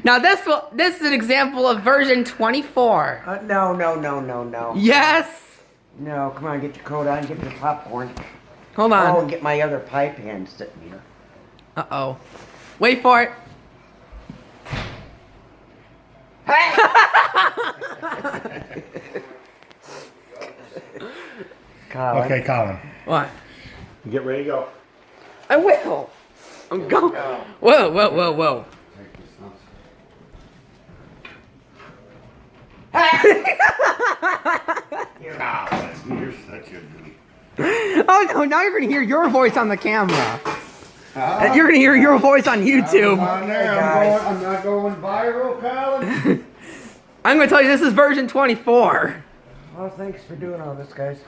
Now this is an example of version 24. No. Yes. No, come on, get your coat on, get your popcorn. Hold Oh, on. and get my other pipe hand sitting here. Uh-oh. Wait for it. Colin. Okay, Colin. What? Get ready to go. I will. I'm going. Whoa. Colin, you're such a goof. Oh no, now you're gonna hear your voice on the camera. You're gonna hear your voice on YouTube. On there, guys. I'm not going viral, Colin. I'm gonna tell you this is version 24. Well, thanks for doing all this, guys.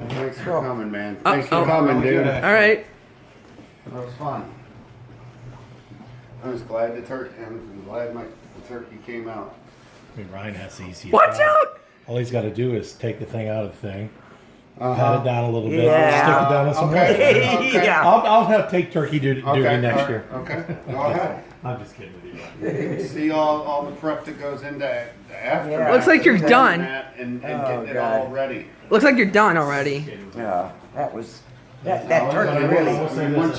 Thanks for coming, man. Oh, Thanks for oh. coming, dude. All right. That was fun. I was glad the turkey came out. I mean, Ryan has the easiest. Watch job. out! All he's got to do is take the thing out of the thing, pat Uh-huh. it down a little bit, Yeah. stick it down with some Okay. more. Okay. Yeah. I'll have take turkey duty next all year. right, okay. Go ahead. I'm just kidding with you. See all the prep that goes into after. Yeah. Looks like you're done. And Oh, getting it all God. ready. Looks like you're done already. Yeah, that turkey really. Once